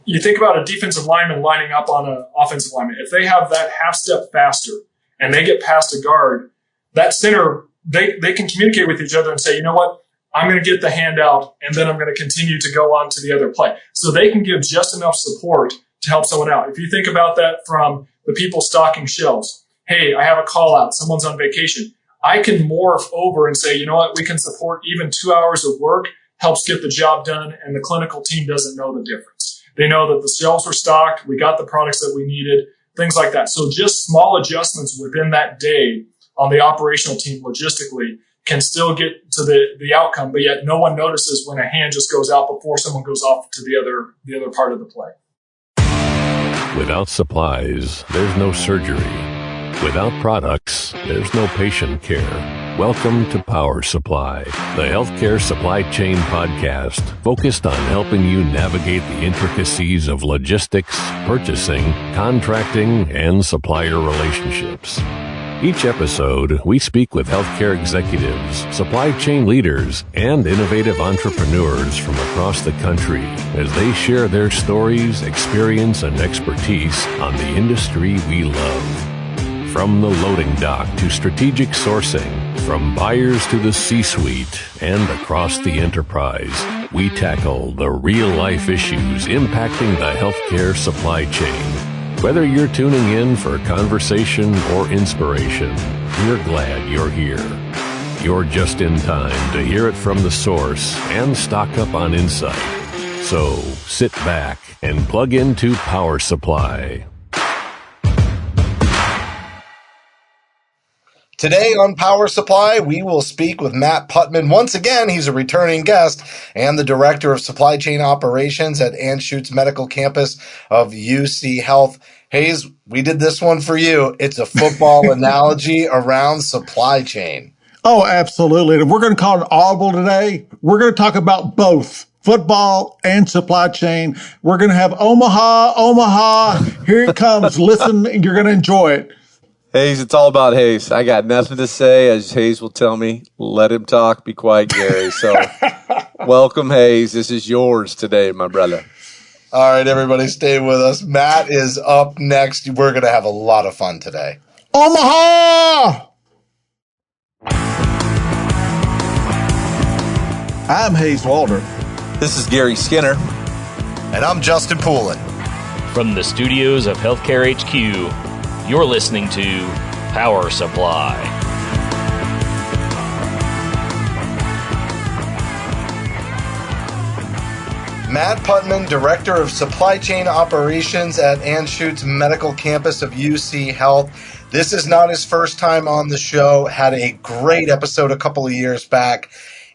you think about a defensive lineman lining up on an offensive lineman. If they have that half step faster and they get past a guard, that center, they can communicate with each other and say, you know what, I'm going to get the hand out and then I'm going to continue to go on to the other play. So they can give just enough support to help someone out. If you think about that from the people stocking shelves, hey, I have a call out, someone's on vacation. I can morph over and say, you know what, we can support even 2 hours of work, helps get the job done, and the clinical team doesn't know the difference. They know that the shelves were stocked, we got the products that we needed, things like that. So just small adjustments within that day on the operational team logistically can still get to the outcome, but yet no one notices when a hand just goes out before someone goes off to the other part of the play. Without supplies, there's no surgery. Without products, there's no patient care. Welcome to Power Supply, the healthcare supply chain podcast focused on helping you navigate the intricacies of logistics, purchasing, contracting, and supplier relationships. Each episode, we speak with healthcare executives, supply chain leaders, and innovative entrepreneurs from across the country as they share their stories, experience, and expertise on the industry we love. From the loading dock to strategic sourcing, from buyers to the C-suite, and across the enterprise, we tackle the real-life issues impacting the healthcare supply chain. Whether you're tuning in for conversation or inspiration, we're glad you're here. You're just in time to hear it from the source and stock up on insight. So sit back and plug into Power Supply. Today on Power Supply, we will speak with Matt Putman. Once again, he's a returning guest and the Director of Supply Chain Operations at Anschutz Medical Campus of UCHealth. Hayes, we did this one for you. It's a football analogy around supply chain. Oh, absolutely. And we're going to call it audible today. We're going to talk about both football and supply chain. We're going to have Omaha. Here it comes. Listen, you're going to enjoy it. Hayes, it's all about Hayes. I got nothing to say, as Hayes will tell me. Let him talk. Be quiet, Gary. So welcome, Hayes. This is yours today, my brother. All right, everybody, stay with us. Matt is up next. We're going to have a lot of fun today. Omaha! I'm Hayes Walter. This is Gary Skinner. And I'm Justin Poulin. From the studios of Healthcare HQ, you're listening to Power Supply. Matt Putman, Director of Supply Chain Operations at Anschutz Medical Campus of UCHealth. This is not his first time on the show. Had a great episode a couple of years back.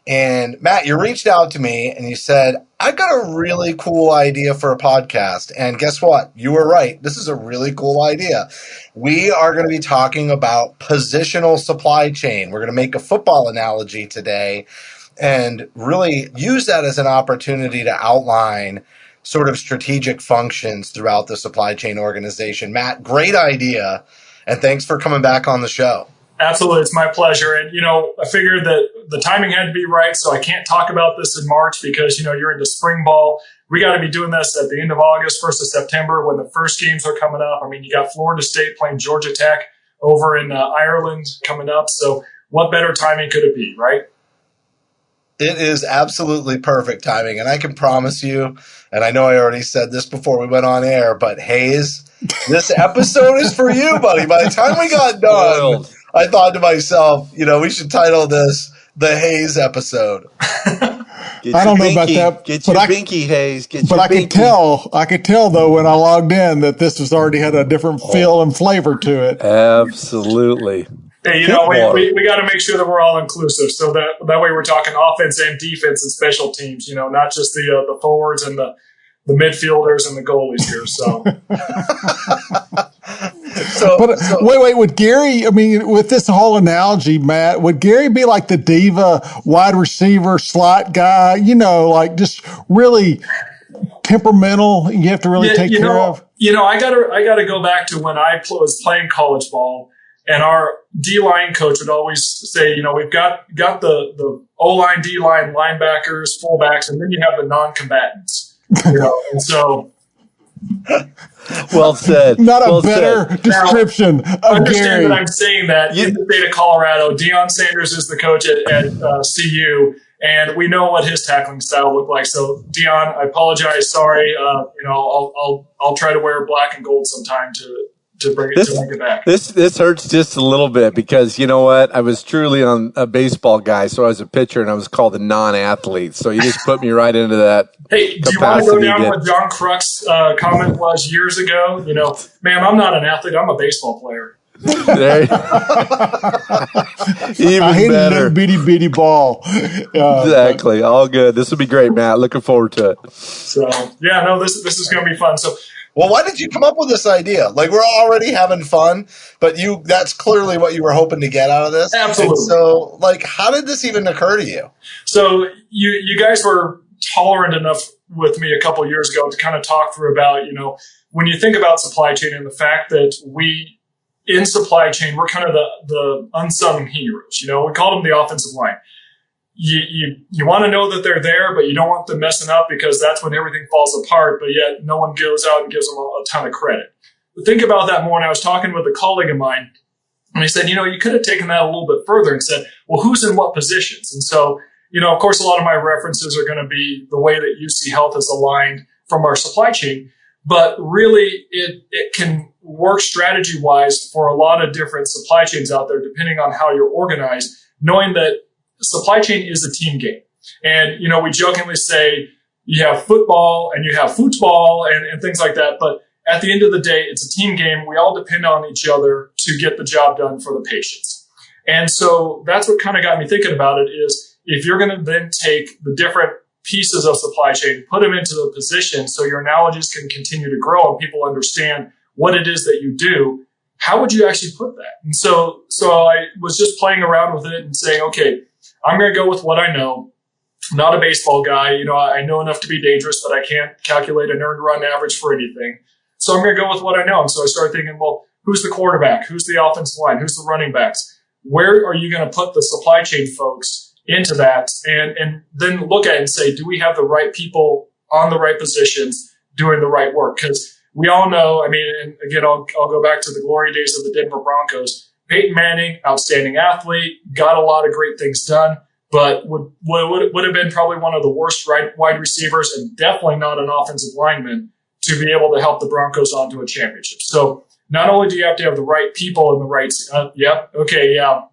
And Matt, you reached out to me and you said, I got a really cool idea for a podcast. And guess what? You were right. This is a really cool idea. We are going to be talking about positional supply chain. We're going to make a football analogy today and really use that as an opportunity to outline sort of strategic functions throughout the supply chain organization. Matt, great idea. And thanks for coming back on the show. Absolutely. It's my pleasure. And, I figured that the timing had to be right. So I can't talk about this in March because, you're into spring ball. We got to be doing this at the end of August, 1st of September, when the first games are coming up. I mean, you got Florida State playing Georgia Tech over in Ireland coming up. So what better timing could it be, right? It is absolutely perfect timing. And I can promise you, and I know I already said this before we went on air, but Hayes, this episode is for you, buddy. By the time we got done, I thought to myself, we should title this the Hayes episode. I don't know about that. Get your binky, Hayes. But I could tell though when I logged in that this has already had a different feel and flavor to it. Absolutely. Hey, we got to make sure that we're all inclusive, so that way we're talking offense and defense and special teams. Not just the forwards and the midfielders and the goalies here. So. Wait, would Gary, with this whole analogy, Matt, would Gary be like the diva wide receiver slot guy, just really temperamental you have to really take care of? I gotta go back to when I was playing college ball, and our D-line coach would always say, we've got the O-line, D-line, linebackers, fullbacks, and then you have the non-combatants. And so Well said. Not a well better said. description of Understand Gary. that I'm saying that in the state of Colorado, Deion Sanders is the coach at CU, and we know what his tackling style looked like. So, Deion, I apologize. Sorry. I'll try to wear black and gold sometime to bring it to make it back. This hurts just a little bit because you know what? I was truly on a baseball guy, so I was a pitcher and I was called a non-athlete. So you just put me right into that. Hey, do you want to go down what John Kruk's comment was years ago? Man, I'm not an athlete. I'm a baseball player. Even I hated better. that bitty ball. Exactly. All good. This will be great, Matt. Looking forward to it. So, yeah, no, this is going to be fun. So, well, why did you come up with this idea? Like, we're already having fun, but that's clearly what you were hoping to get out of this. Absolutely. And so, like, how did this even occur to you? So you guys were tolerant enough with me a couple of years ago to kind of talk through about, when you think about supply chain and the fact that in supply chain, we're kind of the unsung heroes. We call them the offensive line. You want to know that they're there, but you don't want them messing up because that's when everything falls apart, but yet no one goes out and gives them a ton of credit. But think about that more. And I was talking with a colleague of mine, and he said, you could have taken that a little bit further and said, well, who's in what positions? And so, of course, a lot of my references are going to be the way that UCHealth is aligned from our supply chain. But really, it can work strategy-wise for a lot of different supply chains out there, depending on how you're organized, knowing that supply chain is a team game. And, we jokingly say you have football and you have football and things like that. But at the end of the day, it's a team game. We all depend on each other to get the job done for the patients. And so that's what kind of got me thinking about it is if you're going to then take the different pieces of supply chain, put them into the position so your analogies can continue to grow and people understand what it is that you do, how would you actually put that? And so I was just playing around with it and saying, okay, I'm going to go with what I know. I'm not a baseball guy. I know enough to be dangerous, but I can't calculate an earned run average for anything. So I'm going to go with what I know. And so I started thinking, well, who's the quarterback? Who's the offensive line? Who's the running backs? Where are you going to put the supply chain folks into that? And then look at it and say, do we have the right people on the right positions doing the right work? Because we all know, and again, I'll go back to the glory days of the Denver Broncos. Peyton Manning, outstanding athlete, got a lot of great things done, but would have been probably one of the worst wide receivers and definitely not an offensive lineman to be able to help the Broncos onto a championship. So not only do you have to have the right people in the right,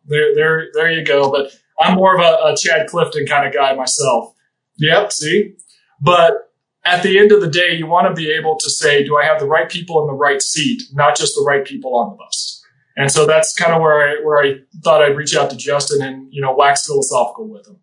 there you go. But I'm more of a Chad Clifton kind of guy myself. Yep, see? But at the end of the day, you want to be able to say, do I have the right people in the right seat, not just the right people on the bus? And so that's kind of where I thought I'd reach out to Justin and, wax philosophical with him.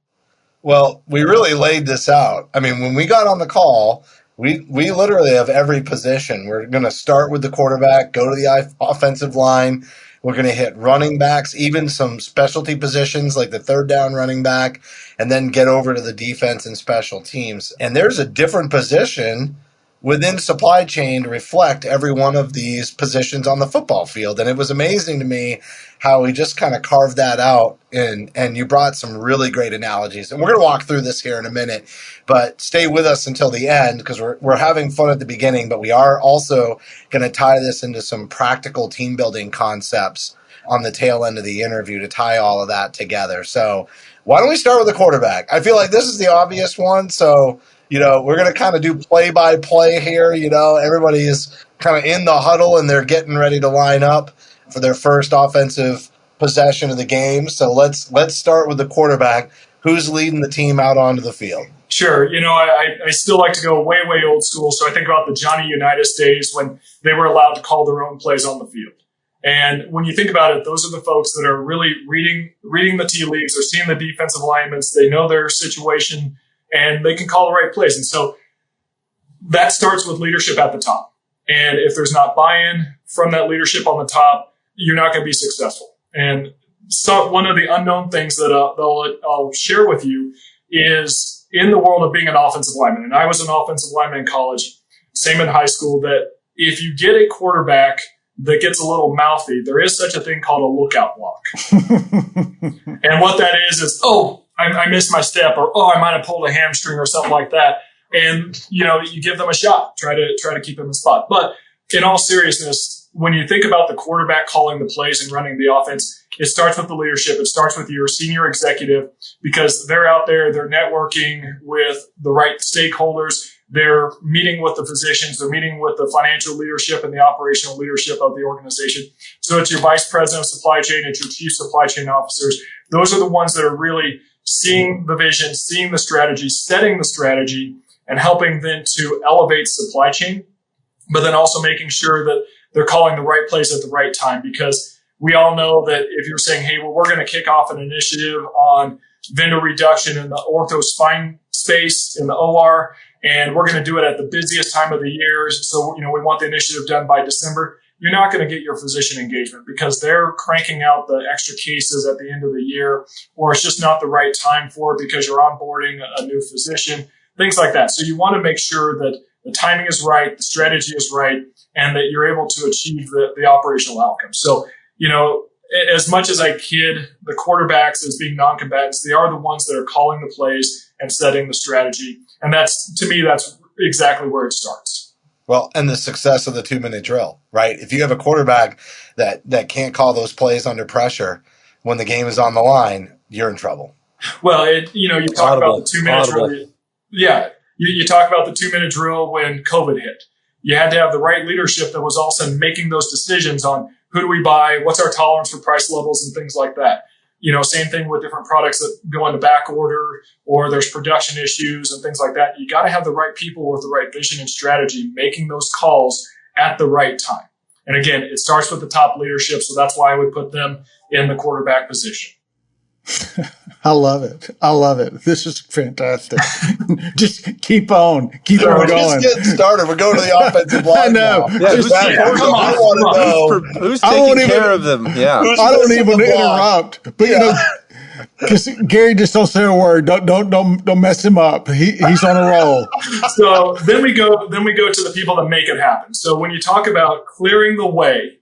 Well, we really laid this out. When we got on the call, we literally have every position. We're going to start with the quarterback, go to the offensive line. We're going to hit running backs, even some specialty positions like the third down running back, and then get over to the defense and special teams. And there's a different position within supply chain to reflect every one of these positions on the football field. And it was amazing to me how we just kind of carved that out, and you brought some really great analogies. And we're going to walk through this here in a minute, but stay with us until the end because we're having fun at the beginning, but we are also going to tie this into some practical team building concepts on the tail end of the interview to tie all of that together. So why don't we start with the quarterback? I feel like this is the obvious one, so we're going to kind of do play-by-play here. Everybody is kind of in the huddle, and they're getting ready to line up for their first offensive possession of the game. So let's start with the quarterback. Who's leading the team out onto the field? Sure. I still like to go way, way old school. So I think about the Johnny Unitas days when they were allowed to call their own plays on the field. And when you think about it, those are the folks that are really reading the tea leaves. They're seeing the defensive alignments. They know their situation, and they can call the right plays. And so that starts with leadership at the top. And if there's not buy-in from that leadership on the top, you're not going to be successful. And so one of the unknown things that I'll share with you is in the world of being an offensive lineman, and I was an offensive lineman in college, same in high school, that if you get a quarterback that gets a little mouthy, there is such a thing called a lookout block. And what that is, I missed my step, or, I might have pulled a hamstring or something like that. and you give them a shot, try to keep them in spot. But in all seriousness, when you think about the quarterback calling the plays and running the offense, it starts with the leadership. It starts with your senior executive, because they're out there, they're networking with the right stakeholders. They're meeting with the physicians. They're meeting with the financial leadership and the operational leadership of the organization. So it's your vice president of supply chain, it's your chief supply chain officers. Those are the ones that are really seeing the vision, seeing the strategy, setting the strategy, and helping then to elevate supply chain, but then also making sure that they're calling the right plays at the right time. Because we all know that if you're saying, hey, well, we're going to kick off an initiative on vendor reduction in the ortho spine space in the OR, and we're going to do it at the busiest time of the year, so we want the initiative done by December, you're not going to get your physician engagement, because they're cranking out the extra cases at the end of the year, or it's just not the right time for it because you're onboarding a new physician, things like that. So you want to make sure that the timing is right, the strategy is right, and that you're able to achieve the operational outcome. So, as much as I kid the quarterbacks as being non-combatants, they are the ones that are calling the plays and setting the strategy. And that's exactly where it starts. Well, and the success of the 2-minute drill, right? If you have a quarterback that can't call those plays under pressure when the game is on the line, you're in trouble. Well, you talk about the 2-minute drill. Yeah. You talk about the 2-minute drill when COVID hit. You had to have the right leadership that was also making those decisions on who do we buy, what's our tolerance for price levels and things like that. Same thing with different products that go into back order, or there's production issues and things like that. You got to have the right people with the right vision and strategy making those calls at the right time. And again, it starts with the top leadership. So that's why I would put them in the quarterback position. I love it. This is fantastic. Just keep on going. We're just getting started. We're going to the offensive line. I know. Yeah, who's taking care of them? Yeah. I don't even interrupt. But because Gary just don't say a word. Don't mess him up. He's on a roll. So then we go to the people that make it happen. So when you talk about clearing the way,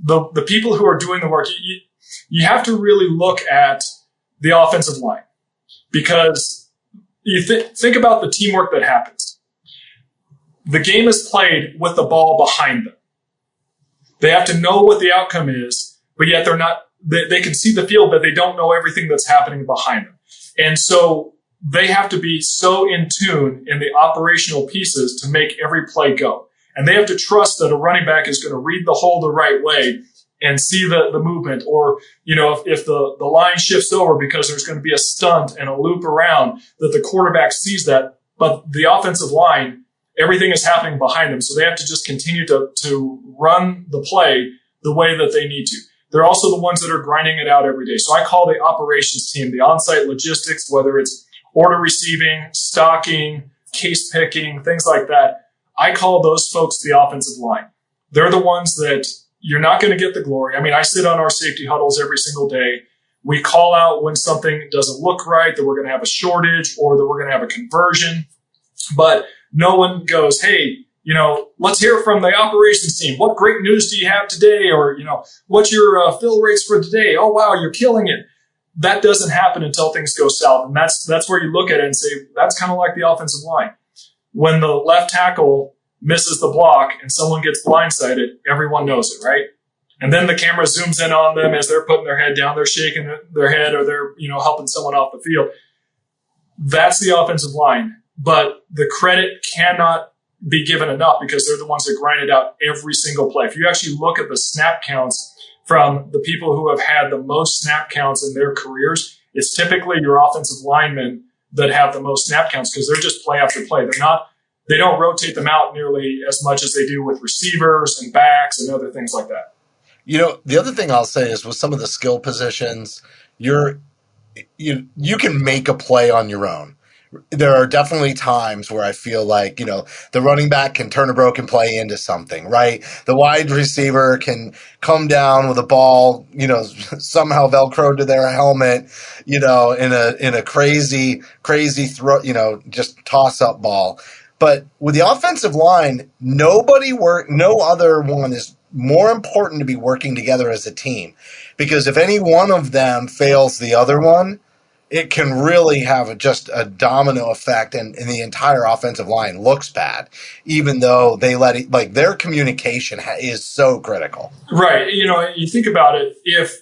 the people who are doing the work, you have to really look at the offensive line, because you think about the teamwork that happens. The game is played with the ball behind them. They have to know what the outcome is, but yet they can see the field, but they don't know everything that's happening behind them. And so they have to be so in tune in the operational pieces to make every play go. And they have to trust that a running back is going to read the hole the right way and see the movement, or, if the line shifts over because there's going to be a stunt and a loop around, that the quarterback sees that, but the offensive line, everything is happening behind them. So they have to just continue to run the play the way that they need to. They're also the ones that are grinding it out every day. So I call the operations team, the on-site logistics, whether it's order receiving, stocking, case picking, things like that. I call those folks the offensive line. They're the ones that you're not going to get the glory. I mean, I sit on our safety huddles every single day. We call out when something doesn't look right, that we're going to have a shortage or that we're going to have a conversion. But no one goes, hey, let's hear from the operations team. What great news do you have today? Or, what's your fill rates for today? Oh, wow, you're killing it. That doesn't happen until things go south. And that's where you look at it and say, that's kind of like the offensive line. When the left tackle misses the block and someone gets blindsided, everyone knows it, right? And then the camera zooms in on them as they're putting their head down, they're shaking their head, or they're, helping someone off the field. That's the offensive line. But the credit cannot be given enough, because they're the ones that grind it out every single play. If you actually look at the snap counts from the people who have had the most snap counts in their careers, it's typically your offensive linemen that have the most snap counts, because they're just play after play. They don't rotate them out nearly as much as they do with receivers and backs and other things like that. The other thing I'll say is with some of the skill positions, you can make a play on your own. There are definitely times where I feel like, the running back can turn a broken play into something, right? The wide receiver can come down with a ball, somehow Velcro to their helmet, in a crazy throw, just toss up ball. But with the offensive line, no other one is more important to be working together as a team, because if any one of them fails the other one, it can really have just a domino effect, and the entire offensive line looks bad, even though they let it, like their communication is so critical. Right. You think about it. If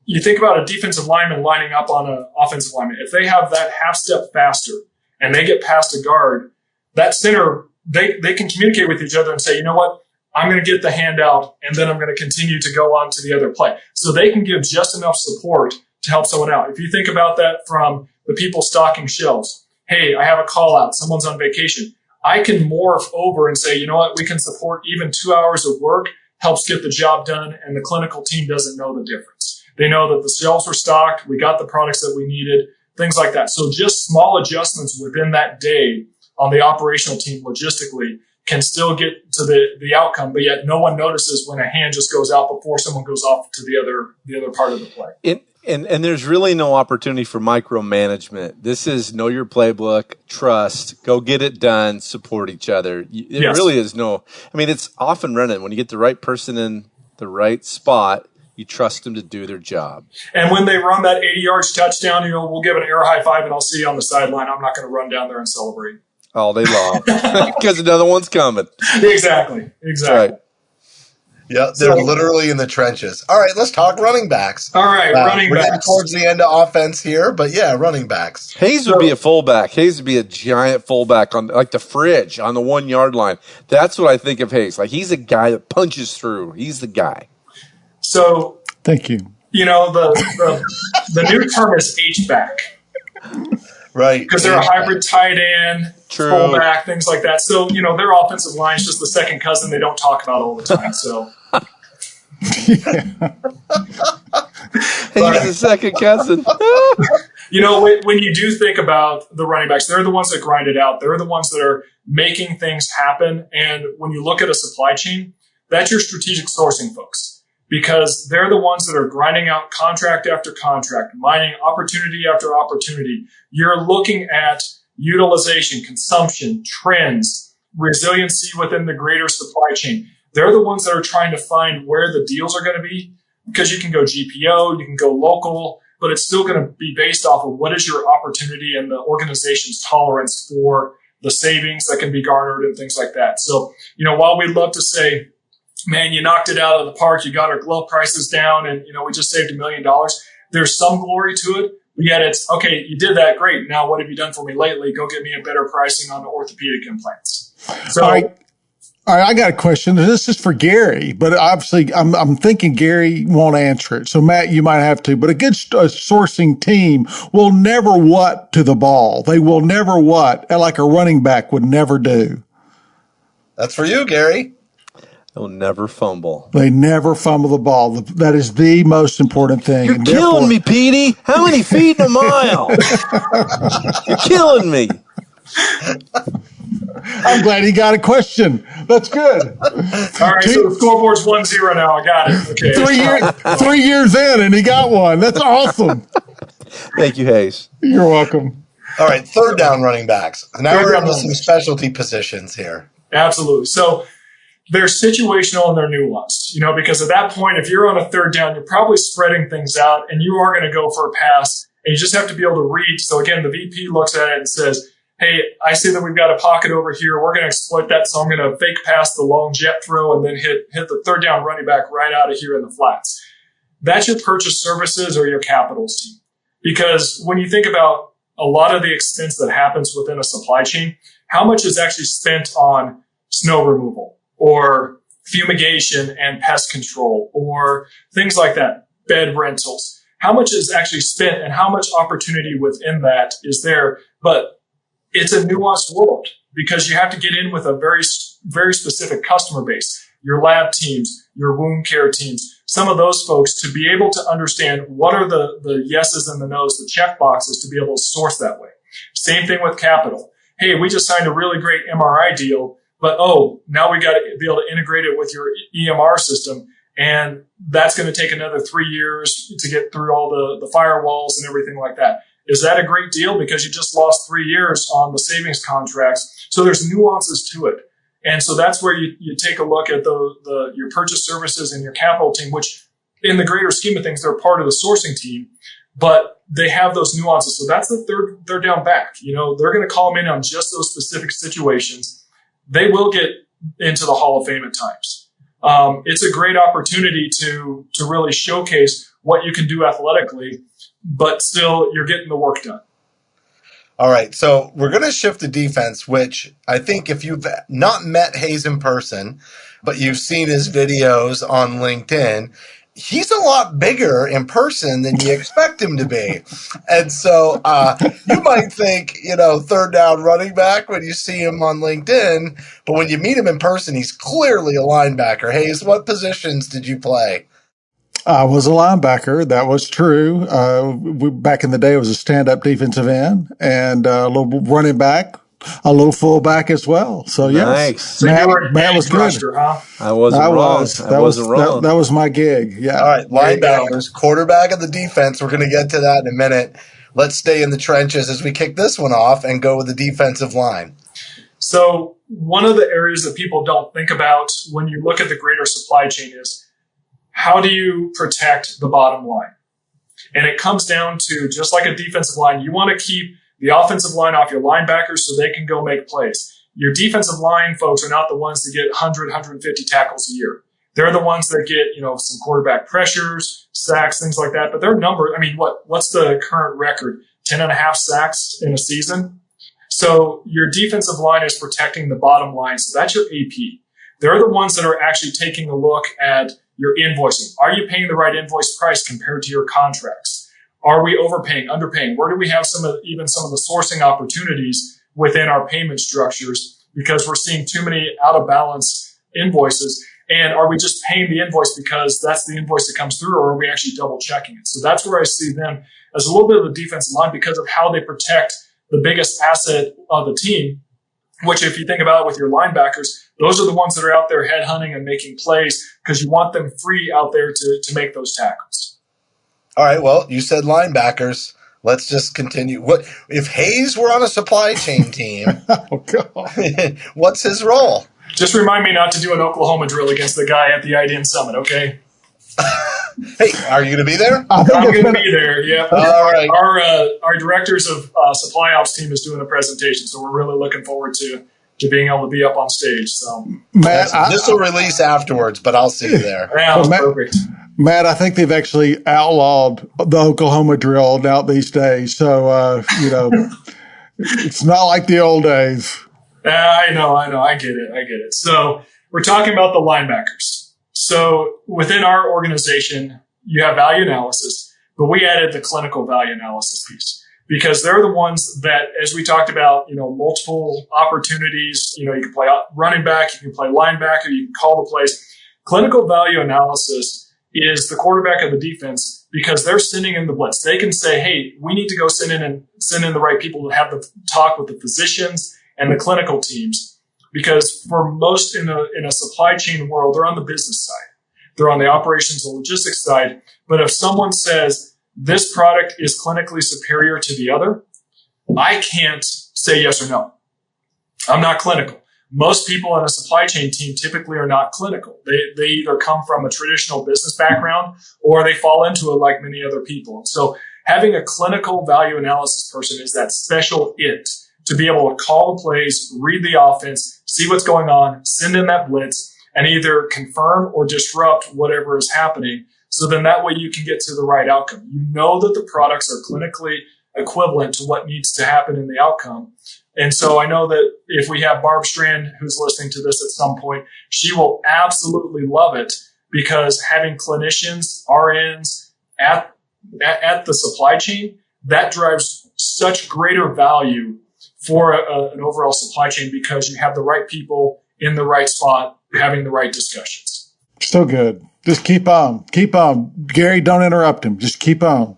you think about a defensive lineman lining up on an offensive lineman, if they have that half step faster and they get past a guard, that center, they can communicate with each other and say, you know what, I'm going to get the handout and then I'm going to continue to go on to the other play. So they can give just enough support to help someone out. If you think about that from the people stocking shelves, hey, I have a call out, someone's on vacation. I can morph over and say, you know what, we can support even 2 hours of work, helps get the job done, and the clinical team doesn't know the difference. They know that the shelves were stocked, we got the products that we needed, things like that. So just small adjustments within that day on the operational team logistically can still get to the outcome, but yet no one notices when a hand just goes out before someone goes off to the other part of the play. And there's really no opportunity for micromanagement. This is know your playbook, trust, go get it done, support each other. There really is no, I mean, it's off and running. When you get the right person in the right spot, you trust them to do their job. And when they run that 80 yards touchdown, we'll give an air high five and I'll see you on the sideline. I'm not going to run down there and celebrate. All day long. Because another one's coming. Exactly. Right. Yeah, they're literally in the trenches. All right, let's talk running backs. All right, running we're backs. getting towards the end of offense here, but yeah, running backs. Hayes would be a fullback. Hayes would be a giant fullback on like the fridge on the 1 yard line. That's what I think of Hayes. Like he's a guy that punches through. He's the guy. So thank you. The new term is H-back. Right. Because they're a hybrid tight end, fullback, things like that. So, their offensive line is just the second cousin they don't talk about all the time. So, He's the second cousin. When you do think about the running backs, they're the ones that grind it out. They're the ones that are making things happen. And when you look at a supply chain, that's your strategic sourcing folks. Because they're the ones that are grinding out contract after contract, mining opportunity after opportunity. You're looking at utilization, consumption, trends, resiliency within the greater supply chain. They're the ones that are trying to find where the deals are going to be, because you can go GPO, you can go local, but it's still going to be based off of what is your opportunity and the organization's tolerance for the savings that can be garnered and things like that. So, while we'd love to say, man, you knocked it out of the park, you got our glove prices down, and, we just saved $1 million. There's some glory to it, but yet it's, okay, you did that, great. Now what have you done for me lately? Go get me a better pricing on the orthopedic implants. So, All right, I got a question. This is for Gary, but obviously I'm thinking Gary won't answer it. So Matt, you might have to, but a good sourcing team will never what to the ball. They will never what, like a running back would never do. That's for you, Gary. They'll never fumble. They never fumble the ball. That is the most important thing. You're killing me, Petey. How many feet in a mile? You're killing me. I'm glad he got a question. That's good. All right, so the scoreboard's 1-0 now. I got it. Okay. 3 years in, and he got one. That's awesome. Thank you, Hayes. You're welcome. All right, third down running backs. Now we're into some specialty positions here. Absolutely. So they're situational and they're nuanced, because at that point, if you're on a third down, you're probably spreading things out and you are going to go for a pass, and you just have to be able to read. So again, the VP looks at it and says, hey, I see that we've got a pocket over here. We're going to exploit that. So I'm going to fake pass the long jet throw and then hit the third down running back right out of here in the flats. That's your purchase services or your capitals team. Because when you think about a lot of the expense that happens within a supply chain, how much is actually spent on snow removal or fumigation and pest control or things like that, bed rentals? How much is actually spent and how much opportunity within that is there? But it's a nuanced world because you have to get in with a very, very specific customer base, your lab teams, your wound care teams, some of those folks to be able to understand what are the yeses and the nos, the check boxes to be able to source that way. Same thing with capital. Hey, we just signed a really great MRI deal, but now we got to be able to integrate it with your EMR system. And that's going to take another 3 years to get through all the firewalls and everything like that. Is that a great deal? Because you just lost 3 years on the savings contracts. So there's nuances to it. And so that's where you take a look at your purchase services and your capital team, which in the greater scheme of things, they're part of the sourcing team. but they have those nuances. So that's the third down back. They're going to call them in on just those specific situations. They will get into the Hall of Fame at times. It's a great opportunity to really showcase what you can do athletically, but still you're getting the work done. All right, so we're going to shift to defense, which I think if you've not met Hayes in person, but you've seen his videos on LinkedIn, he's a lot bigger in person than you expect him to be. And so you might think, third down running back when you see him on LinkedIn, but when you meet him in person, he's clearly a linebacker. Hayes, what positions did you play? I was a linebacker. That was true. Back in the day, I was a stand-up defensive end and a little running back, a little fullback as well. So, nice. Yes. So Matt was good. Rusher, huh? I wasn't wrong. That was my gig. Yeah. All right, linebackers, quarterback of the defense. We're going to get to that in a minute. Let's stay in the trenches as we kick this one off and go with the defensive line. So one of the areas that people don't think about when you look at the greater supply chain is, how do you protect the bottom line? And it comes down to, just like a defensive line, you want to keep the offensive line off your linebackers so they can go make plays. Your defensive line folks are not the ones that get 100, 150 tackles a year. They're the ones that get, some quarterback pressures, sacks, things like that. But their number, what's the current record? 10.5 sacks in a season? So your defensive line is protecting the bottom line. So that's your AP. They're the ones that are actually taking a look at your invoicing. Are you paying the right invoice price compared to your contracts? Are we overpaying, underpaying? Where do we have some of the sourcing opportunities within our payment structures because we're seeing too many out of balance invoices? And are we just paying the invoice because that's the invoice that comes through, or are we actually double checking it? So that's where I see them as a little bit of the defensive line because of how they protect the biggest asset of the team, which if you think about it with your linebackers, those are the ones that are out there headhunting and making plays because you want them free out there to make those tackles. All right, well, you said linebackers. Let's just continue. What if Hayes were on a supply chain team? Oh, God. What's his role? Just remind me not to do an Oklahoma drill against the guy at the IDN Summit, okay? Hey, are you going to be there? I'm going to be there, yeah. All right. Our directors of supply ops team is doing a presentation, so we're really looking forward to being able to be up on stage. So, Matt, this will release afterwards, but I'll see you there. Yeah, well, perfect. Matt, I think they've actually outlawed the Oklahoma drill now these days. So, it's not like the old days. I know. I get it. So we're talking about the linebackers. So within our organization, you have value analysis, but we added the clinical value analysis piece because they're the ones that, as we talked about, multiple opportunities, you can play running back, you can play linebacker, you can call the plays. Clinical value analysis is the quarterback of the defense because they're sending in the blitz. They can say, hey, we need to go send in the right people to have the talk with the physicians and the clinical teams. Because for most in a supply chain world, they're on the business side. They're on the operations and logistics side. But if someone says this product is clinically superior to the other, I can't say yes or no. I'm not clinical. Most people in a supply chain team typically are not clinical. They either come from a traditional business background or they fall into it like many other people. And so having a clinical value analysis person is that special it to be able to call the plays, read the offense, see what's going on, send in that blitz, and either confirm or disrupt whatever is happening. So then that way you can get to the right outcome. You know that the products are clinically equivalent to what needs to happen in the outcome. And so I know that if we have Barb Strand, who's listening to this at some point, she will absolutely love it because having clinicians, RNs at the supply chain, that drives such greater value for an overall supply chain because you have the right people in the right spot having the right discussions. So good. Just keep on. Keep on. Gary, don't interrupt him. Just keep on.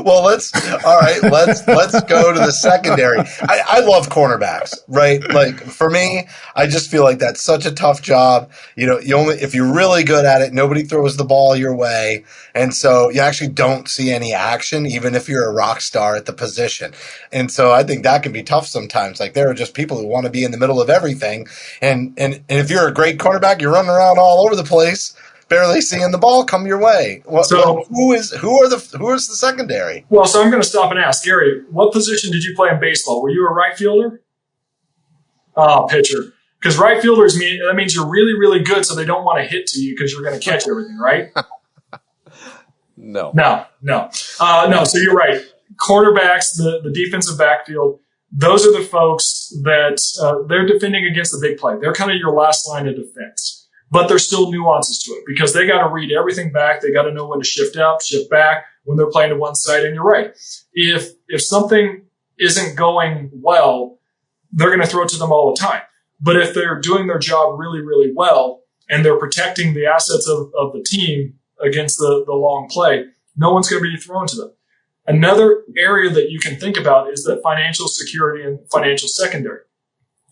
Well, let's go to the secondary. I love cornerbacks, right? Like for me, I just feel like that's such a tough job. If you're really good at it, nobody throws the ball your way. And so you actually don't see any action, even if you're a rock star at the position. And so I think that can be tough sometimes. Like there are just people who want to be in the middle of everything. And if you're a great cornerback, you're running around all over the place. barely seeing the ball come your way. Who is the secondary? Well, so I'm going to stop and ask Gary, what position did you play in baseball? Were you a right fielder? Pitcher. Because right fielders that means you're really, really good, so they don't want to hit to you because you're going to catch everything, right? No. So you're right. Quarterbacks, the defensive backfield, those are the folks that they're defending against the big play. They're kind of your last line of defense. But there's still nuances to it because they got to read everything back. They got to know when to shift out, shift back when they're playing to one side. And you're right. If something isn't going well, they're going to throw it to them all the time. But if they're doing their job really, really well and they're protecting the assets of the team against the long play, no one's going to be thrown to them. Another area that you can think about is that financial security and financial secondary.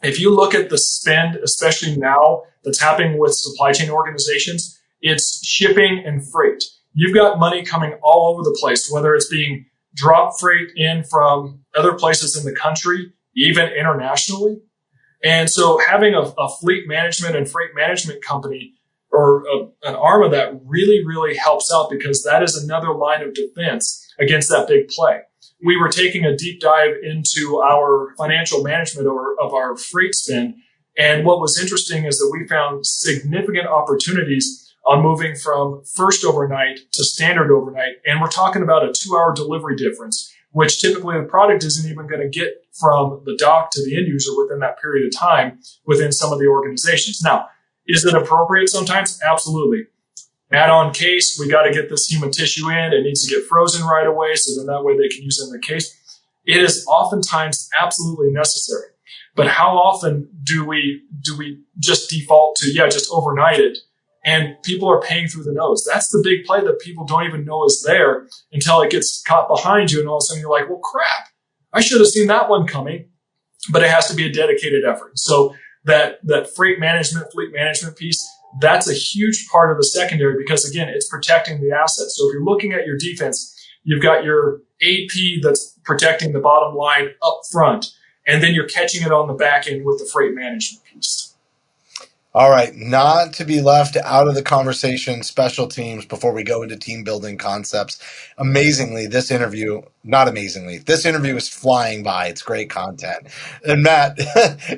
If you look at the spend, especially now that's happening with supply chain organizations, it's shipping and freight. You've got money coming all over the place, whether it's being drop freight in from other places in the country, even internationally. And so having a fleet management and freight management company or an arm of that really, really helps out because that is another line of defense against that big play. We were taking a deep dive into our financial management of our freight spend. And what was interesting is that we found significant opportunities on moving from first overnight to standard overnight. And we're talking about a 2-hour delivery difference, which typically the product isn't even going to get from the dock to the end user within that period of time within some of the organizations. Now, is it appropriate sometimes? Absolutely. Add-on case, we got to get this human tissue in. It needs to get frozen right away, so then that way they can use it in the case. It is oftentimes absolutely necessary. But how often do we just default to, just overnight it, and people are paying through the nose? That's the big play that people don't even know is there until it gets caught behind you, and all of a sudden you're like, well, crap, I should have seen that one coming. But it has to be a dedicated effort. So that freight management, fleet management piece, that's a huge part of the secondary because, again, it's protecting the assets. So if you're looking at your defense, you've got your AP that's protecting the bottom line up front, and then you're catching it on the back end with the freight management piece. All right, not to be left out of the conversation, special teams, before we go into team building concepts. This interview is flying by. It's great content. And Matt,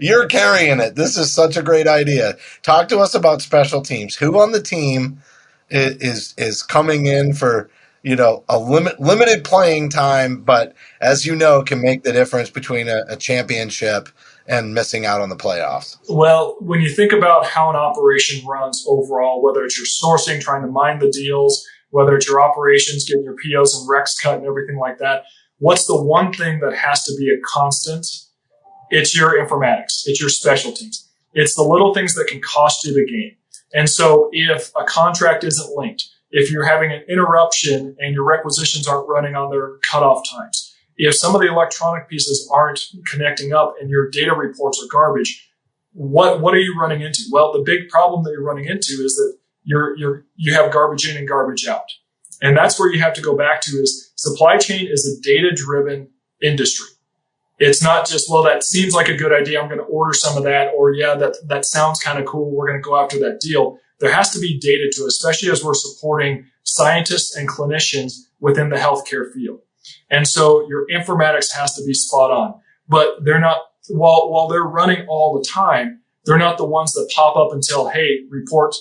you're carrying it. This is such a great idea. Talk to us about special teams. Who on the team is coming in for, a limited playing time, but as you know, can make the difference between a championship and missing out on the playoffs? Well, when you think about how an operation runs overall, whether it's your sourcing, trying to mine the deals, whether it's your operations, getting your POs and recs cut and everything like that, what's the one thing that has to be a constant? It's your informatics. It's your special teams. It's the little things that can cost you the game. And so if a contract isn't linked, if you're having an interruption and your requisitions aren't running on their cutoff times, if some of the electronic pieces aren't connecting up and your data reports are garbage, what are you running into? Well, the big problem that you're running into is that you have garbage in and garbage out. And that's where you have to go back to is supply chain is a data-driven industry. It's not just, well, that seems like a good idea, I'm going to order some of that, or that sounds kind of cool, we're going to go after that deal. There has to be data to it, especially as we're supporting scientists and clinicians within the healthcare field. And so your informatics has to be spot on, but they're not, while they're running all the time, they're not the ones that pop up until, hey, report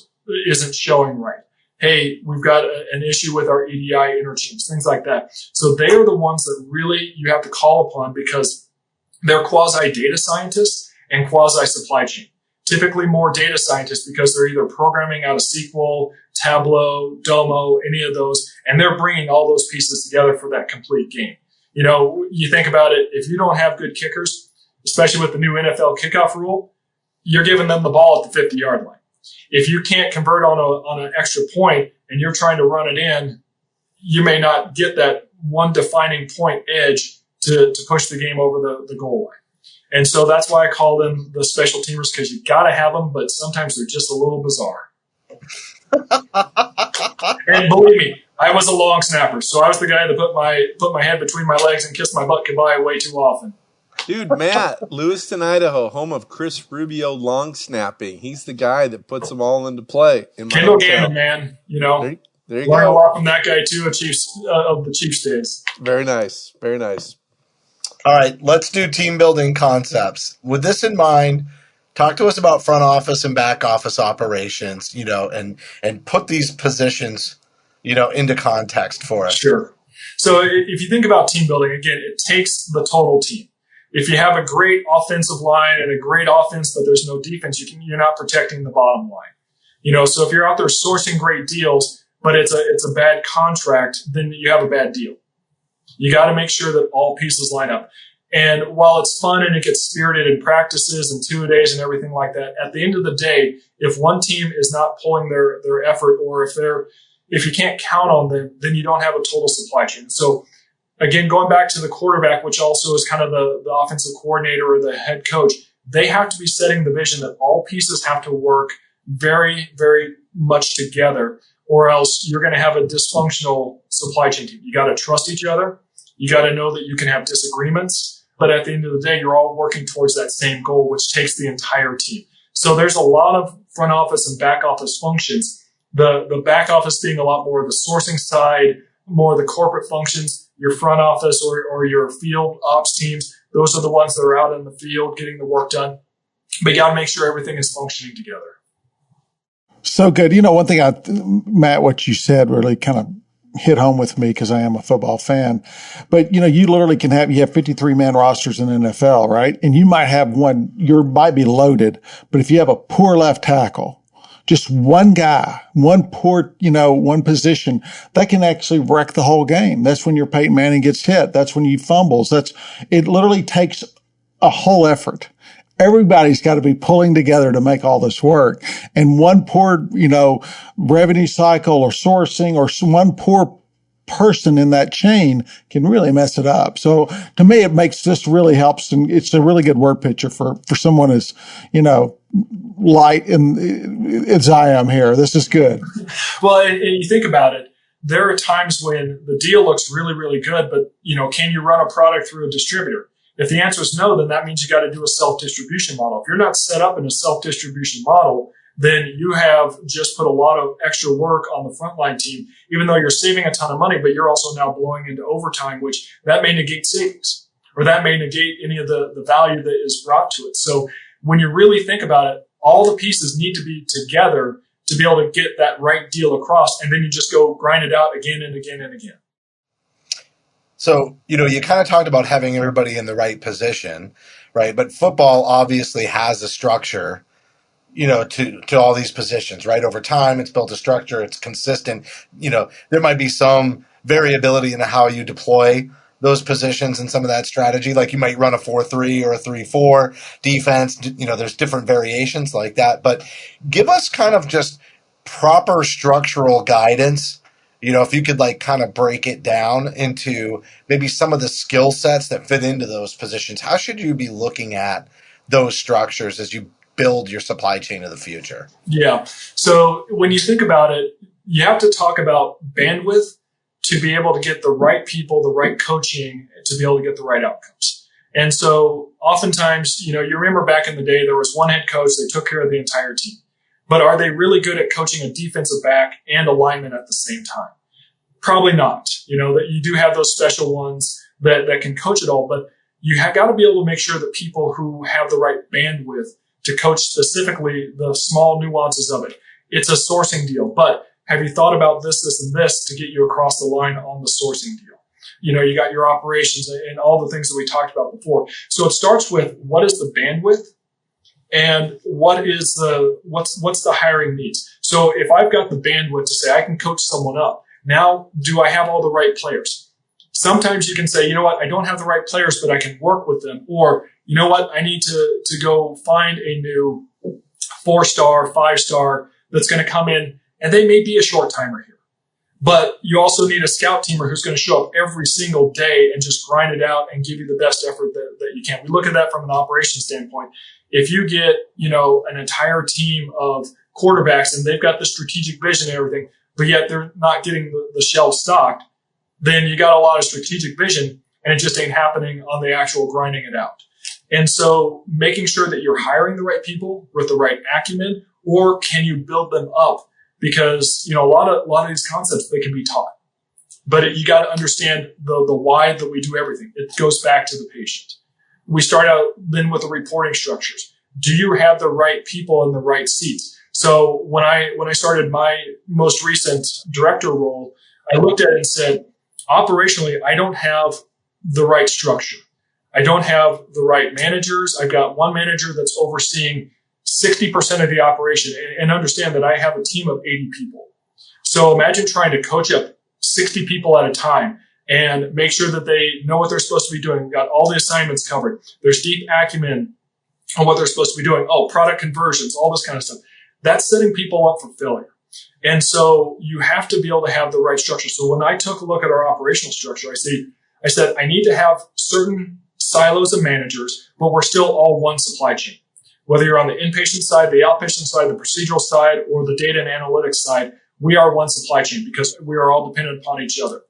isn't showing right. Hey, we've got an issue with our EDI interchange, things like that. So they are the ones that really you have to call upon because they're quasi data scientists and quasi supply chain. Typically more data scientists because they're either programming out of SQL, Tableau, Domo, any of those, and they're bringing all those pieces together for that complete game. You think about it, if you don't have good kickers, especially with the new NFL kickoff rule, you're giving them the ball at the 50-yard line. If you can't convert on an extra point and you're trying to run it in, you may not get that one defining point edge to push the game over the goal line. And so that's why I call them the special teamers, because you got to have them, but sometimes they're just a little bizarre. And believe me, I was a long snapper, so I was the guy that put my head between my legs and kissed my butt goodbye way too often. Dude, Matt, Lewiston, Idaho, home of Chris Rubio long snapping. He's the guy that puts them all into play. Kendall Gannon, man. You know, there you learn go. a lot from that guy too. Of the Chiefs days. Very nice. Very nice. All right, let's do team building concepts. With this in mind, talk to us about front office and back office operations, you know, and put these positions, you know, into context for us. Sure. So if you think about team building, again, it takes the total team. If you have a great offensive line and a great offense, but there's no defense, you're not protecting the bottom line. You know, so if you're out there sourcing great deals, but it's a bad contract, then you have a bad deal. You got to make sure that all pieces line up. And while it's fun and it gets spirited in practices and 2-a-days and everything like that, at the end of the day, if one team is not pulling their effort, or if you can't count on them, then you don't have a total supply chain. So again, going back to the quarterback, which also is kind of the offensive coordinator or the head coach, they have to be setting the vision that all pieces have to work very, very much together, or else you're going to have a dysfunctional supply chain team. You got to trust each other. You got to know that you can have disagreements, but at the end of the day, you're all working towards that same goal, which takes the entire team. So there's a lot of front office and back office functions. The back office being a lot more of the sourcing side, more of the corporate functions. Your front office or your field ops teams, those are the ones that are out in the field getting the work done. But you got to make sure everything is functioning together. So good. You know, one thing, Matt, what you said really kind of hit home with me because I am a football fan. But, you know, you literally you have 53-man rosters in the NFL, right? And you might have might be loaded, but if you have a poor left tackle, just one guy, one position, that can actually wreck the whole game. That's when your Peyton Manning gets hit. That's when you fumbles. It literally takes a whole effort. Everybody's got to be pulling together to make all this work. And one poor, revenue cycle or sourcing or one poor person in that chain can really mess it up. So to me, this really helps. And it's a really good word picture for someone as, light as I am here. This is good. Well, and you think about it, there are times when the deal looks really, really good, but, can you run a product through a distributor? If the answer is no, then that means you got to do a self-distribution model. If you're not set up in a self-distribution model, then you have just put a lot of extra work on the frontline team, even though you're saving a ton of money, but you're also now blowing into overtime, which that may negate savings, or that may negate any of the value that is brought to it. So when you really think about it, all the pieces need to be together to be able to get that right deal across, and then you just go grind it out again and again and again. So, you kind of talked about having everybody in the right position, right? But football obviously has a structure, to all these positions, right? Over time, it's built a structure. It's consistent. There might be some variability in how you deploy those positions and some of that strategy. Like you might run a 4-3 or a 3-4 defense. There's different variations like that. But give us kind of just proper structural guidance. If you could kind of break it down into maybe some of the skill sets that fit into those positions, how should you be looking at those structures as you build your supply chain of the future? Yeah. So when you think about it, you have to talk about bandwidth to be able to get the right people, the right coaching to be able to get the right outcomes. And so oftentimes, you remember back in the day, there was one head coach, they took care of the entire team. But are they really good at coaching a defensive back and a lineman at the same time? Probably not. That you do have those special ones that can coach it all, but you have got to be able to make sure that people who have the right bandwidth to coach specifically the small nuances of it. It's a sourcing deal, but have you thought about this, and this to get you across the line on the sourcing deal? You got your operations and all the things that we talked about before. So it starts with what is the bandwidth and what's the hiring needs. So if I've got the bandwidth to say I can coach someone up, now do I have all the right players? Sometimes you can say, I don't have the right players, but I can work with them. Or, I need to go find a new 4-star, 5-star that's going to come in, and they may be a short timer here. But you also need a scout teamer who's going to show up every single day and just grind it out and give you the best effort that you can. We look at that from an operations standpoint. If you get, an entire team of quarterbacks and they've got the strategic vision and everything, but yet they're not getting the shelf stocked, then you got a lot of strategic vision and it just ain't happening on the actual grinding it out. And so making sure that you're hiring the right people with the right acumen, or can you build them up? Because, a lot of these concepts, they can be taught, but you got to understand the why that we do everything. It goes back to the patient. We start out then with the reporting structures. Do you have the right people in the right seats? So when I started my most recent director role, I looked at it and said, operationally, I don't have the right structure. I don't have the right managers. I've got one manager that's overseeing 60% of the operation, and understand that I have a team of 80 people. So imagine trying to coach up 60 people at a time and make sure that they know what they're supposed to be doing. We've got all the assignments covered. There's deep acumen on what they're supposed to be doing. Oh, product conversions, all this kind of stuff. That's setting people up for failure. And so you have to be able to have the right structure. So when I took a look at our operational structure, I said, I need to have certain silos of managers, but we're still all one supply chain. Whether you're on the inpatient side, the outpatient side, the procedural side, or the data and analytics side, we are one supply chain because we are all dependent upon each other.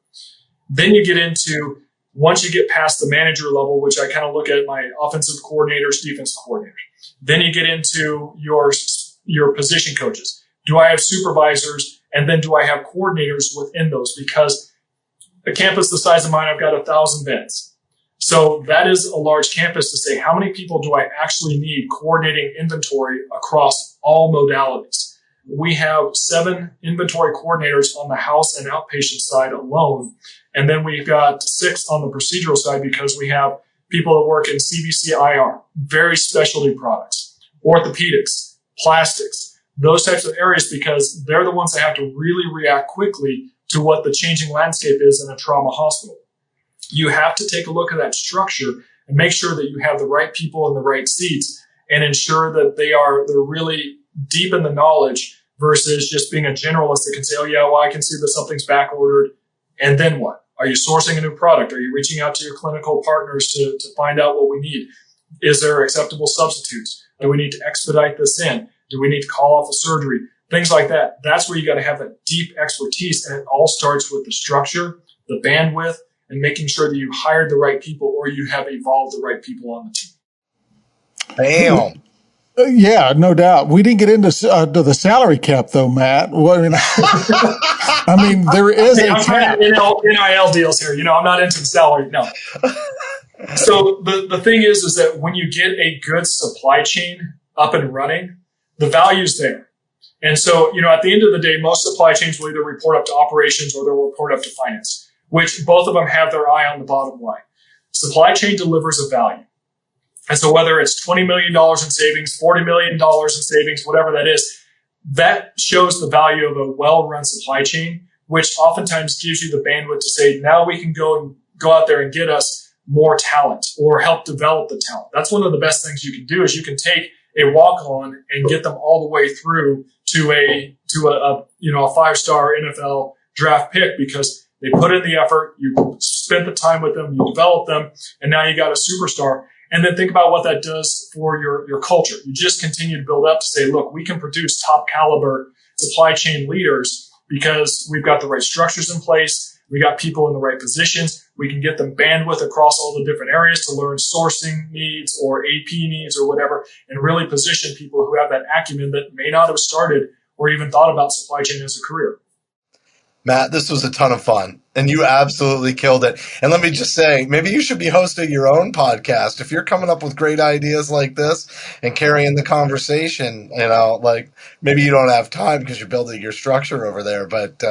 Then you get into, once you get past the manager level, which I kind of look at my offensive coordinators, defensive coordinators. Then you get into your position coaches. Do I have supervisors? And then do I have coordinators within those? Because a campus the size of mine, I've got 1,000 beds. So that is a large campus to say, how many people do I actually need coordinating inventory across all modalities? We have 7 inventory coordinators on the house and outpatient side alone. And then we've got 6 on the procedural side because we have people that work in CVC IR, very specialty products, orthopedics, plastics, those types of areas, because they're the ones that have to really react quickly to what the changing landscape is in a trauma hospital. You have to take a look at that structure and make sure that you have the right people in the right seats and ensure that they're really deep in the knowledge versus just being a generalist that can say, oh yeah, well, I can see that something's back ordered. And then what? Are you sourcing a new product? Are you reaching out to your clinical partners to find out what we need? Is there acceptable substitutes? Do we need to expedite this in? Do we need to call off a surgery? Things like that. That's where you got to have that deep expertise. And it all starts with the structure, the bandwidth, and making sure that you hired the right people or you have evolved the right people on the team. Bam. Yeah, no doubt. We didn't get into to the salary cap, though, Matt. Well, I mean, there is a cap. NIL deals here. I'm not into the salary. No. So the thing is that when you get a good supply chain up and running, the value's there. And so, at the end of the day, most supply chains will either report up to operations or they'll report up to finance, which both of them have their eye on the bottom line. Supply chain delivers a value. And so whether it's $20 million in savings, $40 million in savings, whatever that is, that shows the value of a well-run supply chain, which oftentimes gives you the bandwidth to say, now we can go out there and get us more talent or help develop the talent. That's one of the best things you can do is you can take a walk-on and get them all the way through to a 5-star NFL draft pick because they put in the effort, you spent the time with them, you developed them, and now you got a superstar. And then think about what that does for your culture. You just continue to build up to say, look, we can produce top caliber supply chain leaders because we've got the right structures in place. We got people in the right positions. We can get them bandwidth across all the different areas to learn sourcing needs or AP needs or whatever, and really position people who have that acumen that may not have started or even thought about supply chain as a career. Matt, this was a ton of fun, and you absolutely killed it. And let me just say, maybe you should be hosting your own podcast. If you're coming up with great ideas like this and carrying the conversation, maybe you don't have time because you're building your structure over there. But,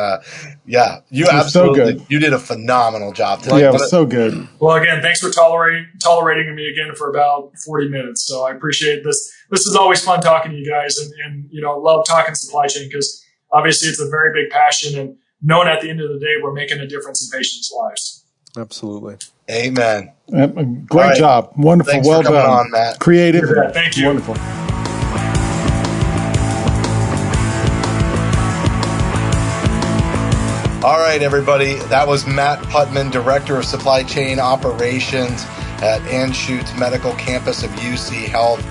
you absolutely, you did a phenomenal job today. Yeah, it was so good. Well, again, thanks for tolerating me again for about 40 minutes. So I appreciate this. This is always fun talking to you guys and love talking supply chain because obviously it's a very big passion and knowing at the end of the day, we're making a difference in patients' lives. Absolutely. Amen. Great job. Wonderful. Thanks well for coming done. on, Matt. Creative. Thank you. Wonderful. All right, everybody. That was Matt Putman, Director of Supply Chain Operations at Anschutz Medical Campus of UCHealth.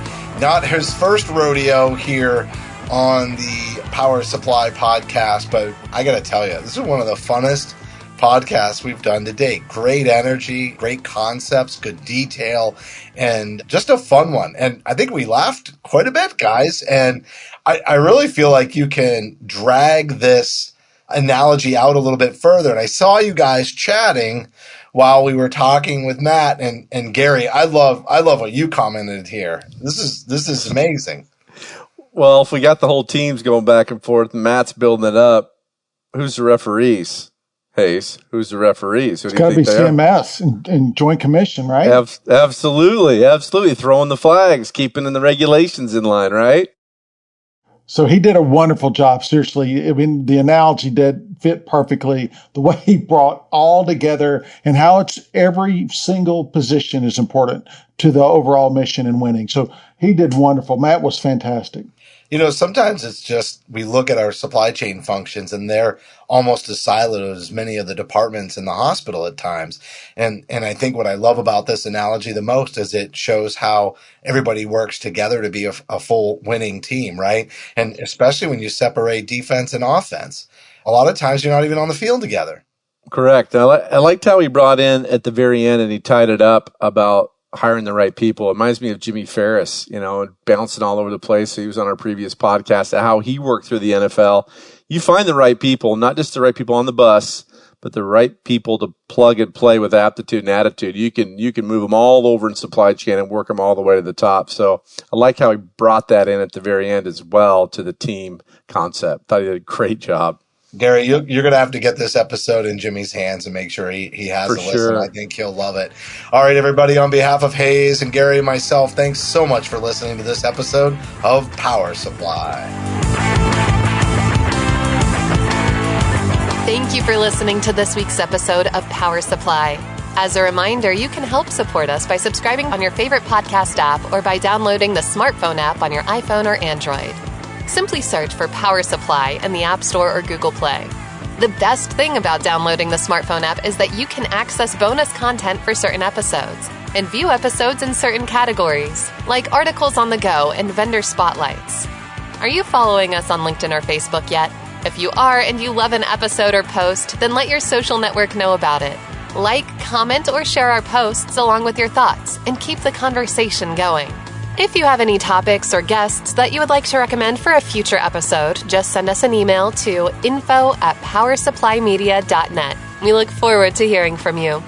Not his first rodeo here on the Power Supply podcast, but I got to tell you, this is one of the funnest podcasts we've done to date. Great energy, great concepts, good detail, and just a fun one. And I think we laughed quite a bit, guys. And I really feel like you can drag this analogy out a little bit further. And I saw you guys chatting while we were talking with Matt and Gary. I love what you commented here. This is amazing. Well, if we got the whole teams going back and forth and Matt's building it up, who's the referees? Hayes, who's the referees? It's got to be CMS and Joint Commission, right? Absolutely. Throwing the flags, keeping the regulations in line, right? So he did a wonderful job. Seriously, I mean, the analogy did fit perfectly. The way he brought all together and how it's every single position is important to the overall mission and winning. So he did wonderful. Matt was fantastic. You know, sometimes it's just we look at our supply chain functions and they're almost as siloed as many of the departments in the hospital at times. And I think what I love about this analogy the most is it shows how everybody works together to be a full winning team, right? And especially when you separate defense and offense, a lot of times you're not even on the field together. Correct. I liked how he brought in at the very end and he tied it up about hiring the right people. It reminds me of Jimmy Ferris, bouncing all over the place. He was on our previous podcast, how he worked through the NFL. You find the right people, not just the right people on the bus, but the right people to plug and play with aptitude and attitude. You can move them all over in supply chain and work them all the way to the top. So I like how he brought that in at the very end as well to the team concept. Thought he did a great job. Gary, you're going to have to get this episode in Jimmy's hands and make sure he has a listen. Sure. I think he'll love it. All right, everybody, on behalf of Hayes and Gary and myself, thanks so much for listening to this episode of Power Supply. Thank you for listening to this week's episode of Power Supply. As a reminder, you can help support us by subscribing on your favorite podcast app or by downloading the smartphone app on your iPhone or Android. Simply search for Power Supply in the App Store or Google Play. The best thing about downloading the smartphone app is that you can access bonus content for certain episodes and view episodes in certain categories, like articles on the go and vendor spotlights. Are you following us on LinkedIn or Facebook yet? If you are and you love an episode or post, then let your social network know about it. Like, comment, or share our posts along with your thoughts and keep the conversation going. If you have any topics or guests that you would like to recommend for a future episode, just send us an email to info@powersupplymedia.net. We look forward to hearing from you.